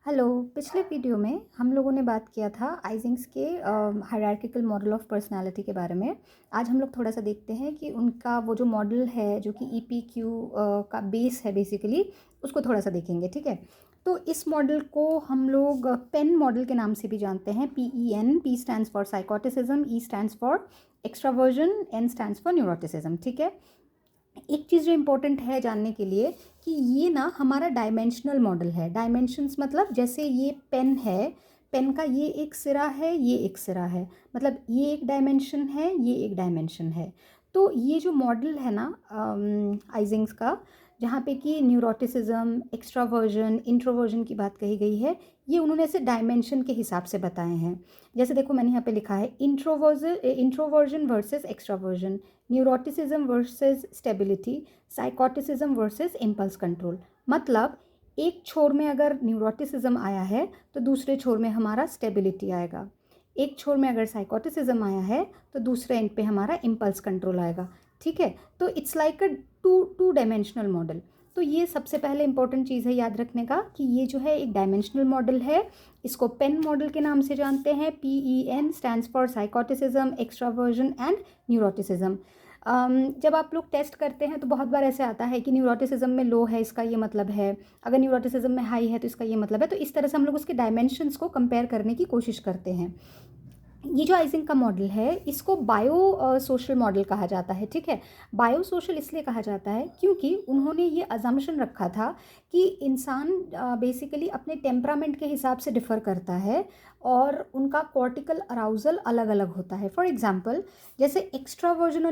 Hello. पिछले video में हम लोगों ने बात किया था आइजेंक्स के हायरार्किकल मॉडल ऑफ पर्सनालिटी के बारे में। आज हम लोग थोड़ा सा देखते हैं कि उनका वो जो मॉडल है जो कि ईपीक्यू का बेस है बेसिकली, उसको थोड़ा सा देखेंगे। ठीक है, तो इस मॉडल को हम लोग पेन मॉडल के नाम से भी जानते हैं। PEN, P stands for साइकोटिसिज्म, E stands for extraversion, N stands for neuroticism. ठीक है, एक चीज़ जो इम्पोर्टेंट है जानने के लिए कि ये ना हमारा डायमेंशनल मॉडल है। डायमेंशंस मतलब जैसे ये पेन है, पेन का ये एक सिरा है, ये एक सिरा है, मतलब ये एक डायमेंशन है, ये एक डायमेंशन है। तो ये जो मॉडल है ना आइजेंक्स का, जहाँ पे कि न्यूरोटिसिज्म, एक्स्ट्रावर्जन, इंट्रोवर्जन की बात कही गई है, ये उन्होंने ऐसे डायमेंशन के हिसाब से बताए हैं। जैसे देखो मैंने यहाँ पे लिखा है introversion versus extraversion, neuroticism versus stability, साइकोटिसिज्म versus impulse control. मतलब एक छोर में अगर न्यूरोटिसिज्म आया है तो दूसरे छोर में हमारा स्टेबिलिटी आएगा। एक छोर में अगर साइकोटिसिज्म आया है तो दूसरे एंड पे हमारा इम्पल्स कंट्रोल आएगा। ठीक है, तो it's like a two dimensional model. तो ये सबसे पहले इंपॉर्टेंट चीज़ है याद रखने का कि ये जो है एक डायमेंशनल मॉडल है। इसको पेन मॉडल के नाम से जानते हैं। PEN stands for साइकोटिसिज्म, extraversion and neuroticism. जब आप लोग टेस्ट करते हैं तो बहुत बार ऐसे आता है कि न्यूरोटिसिज्म में लो है, इसका ये मतलब है, अगर न्यूरोटिसिज्म में हाई है तो इसका ये मतलब है। तो इस तरह से हम लोग उसके डायमेंशंस को कंपेयर करने की कोशिश करते हैं। ये जो आइजिंग का मॉडल है इसको बायो सोशल मॉडल कहा जाता है। ठीक है, बायो सोशल इसलिए कहा जाता है क्योंकि उन्होंने ये अजम्पशन रखा था कि इंसान बेसिकली अपने टेम्परामेंट के हिसाब से डिफ़र करता है और उनका कॉर्टिकल अराउजल अलग अलग होता है। फॉर एग्जांपल, जैसे एक्स्ट्रावर्जन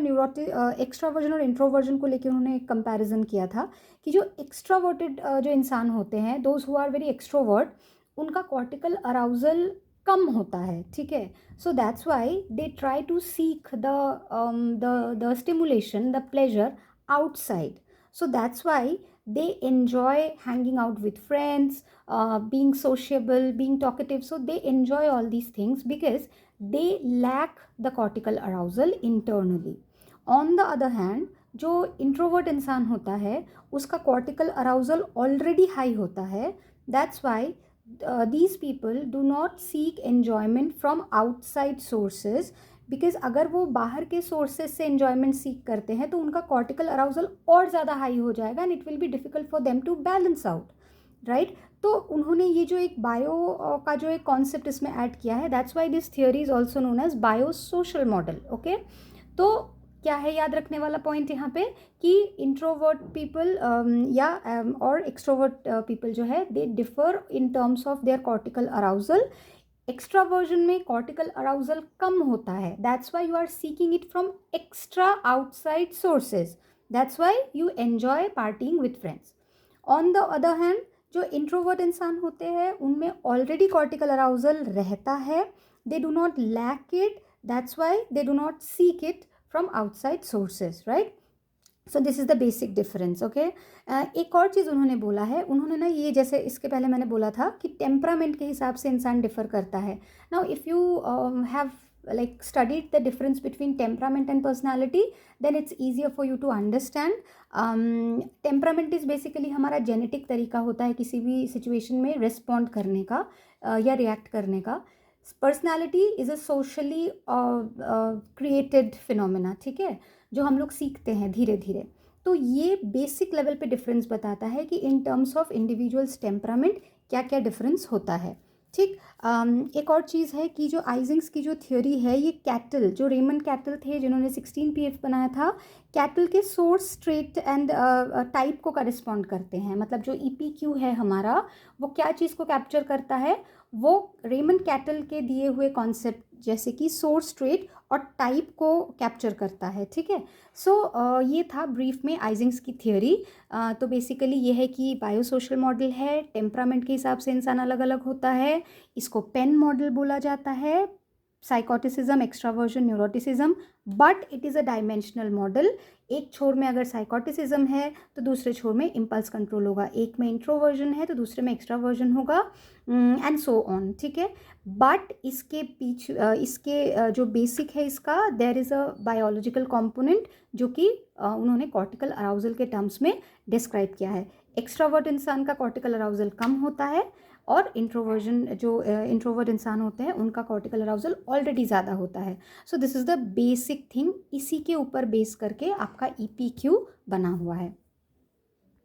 और इंट्रोवर्जन को लेकर उन्होंने एक कंपैरिजन किया था कि जो एक्स्ट्रावर्टेड जो इंसान होते हैं, those who are very extrovert, उनका कॉर्टिकल अराउजल कम होता है। ठीक है, so that's why they try to seek the stimulation, the pleasure outside. So that's why they enjoy hanging out with friends, being sociable, being talkative. So they enjoy all these things because they lack the cortical arousal internally. On the other hand, जो introvert इंसान होता है उसका cortical arousal already high होता है। That's Y these people do not seek enjoyment from outside sources, because अगर वो बाहर के सोर्सेज से enjoyment सीख करते हैं तो उनका cortical arousal और ज़्यादा हाई हो जाएगा and it will be difficult for them to balance out, right? तो उन्होंने ये जो एक बायो का जो एक कॉन्सेप्ट इसमें ऐड किया है, that's why this theory is also known as bio social model. Okay, तो क्या है याद रखने वाला पॉइंट यहाँ पे कि इंट्रोवर्ट पीपल या और एक्सट्रोवर्ट पीपल जो है they differ in terms of their cortical arousal. Extraversion में कॉर्टिकल अराउजल कम होता है, that's why you are seeking it from extra outside sources, that's why you enjoy partying with friends. On the other hand, जो introvert इंसान होते हैं उनमें already cortical arousal रहता है, they do not lack it, that's why they do not seek it from outside sources, right? So this is the basic difference. Okay, एक और चीज़ उन्होंने बोला है, उन्होंने ना ये जैसे इसके पहले मैंने बोला था कि टेम्परामेंट के हिसाब से इंसान डिफर करता है। Now if you have like studied the difference between temperament and personality, then it's easier for you to understand. Temperament is basically हमारा जेनेटिक तरीका होता है किसी भी सिचुएशन में रिस्पॉन्ड करने का या रिएक्ट करने का। Personality is a socially created phenomena. ठीक है, जो हम लोग सीखते हैं धीरे धीरे। तो ये बेसिक लेवल पे डिफरेंस बताता है कि इन टर्म्स ऑफ इंडिविजुअल्स टेम्परामेंट क्या क्या डिफरेंस होता है। ठीक, एक और चीज़ है कि जो आइजिंग्स की जो थ्योरी है, ये कैटल, जो रेमंड कैटल थे जिन्होंने 16 PF बनाया था, कैटल के सोर्स, ट्रेट एंड टाइप को करस्पॉन्ड करते हैं। मतलब जो EPQ है हमारा, वो क्या चीज़ को कैप्चर करता है, वो रेमंड कैटल के दिए हुए कॉन्सेप्ट जैसे कि सोर्स, ट्रेट और टाइप को कैप्चर करता है। ठीक है, सो ये था ब्रीफ में आइजिंग्स की थ्योरी। तो बेसिकली ये है कि बायोसोशल मॉडल है, टेम्परामेंट के हिसाब से इंसान अलग अलग होता है, इसको पेन मॉडल बोला जाता है, साइकोटिसिज्म, extraversion, neuroticism, but it is a dimensional model. एक छोर में अगर साइकोटिसिज्म है तो दूसरे छोर में इम्पल्स कंट्रोल होगा, एक में इंट्रोवर्जन है तो दूसरे में एक्स्ट्रावर्जन होगा, एंड सो ऑन। ठीक है, बट इसके पीछे इसके जो बेसिक है इसका, there is a biological component जो कि उन्होंने कॉर्टिकल अराउजल के टर्म्स में डिस्क्राइब किया है। एक्स्ट्रावर्ट इंसान का कॉर्टिकल अराउजल कम होता है और इंट्रोवर्जन जो इंट्रोवर्ट इंसान होते हैं उनका कॉर्टिकल अराउजल ऑलरेडी ज़्यादा होता है। So this is the basic thing, इसी के ऊपर बेस करके आपका EPQ बना हुआ है।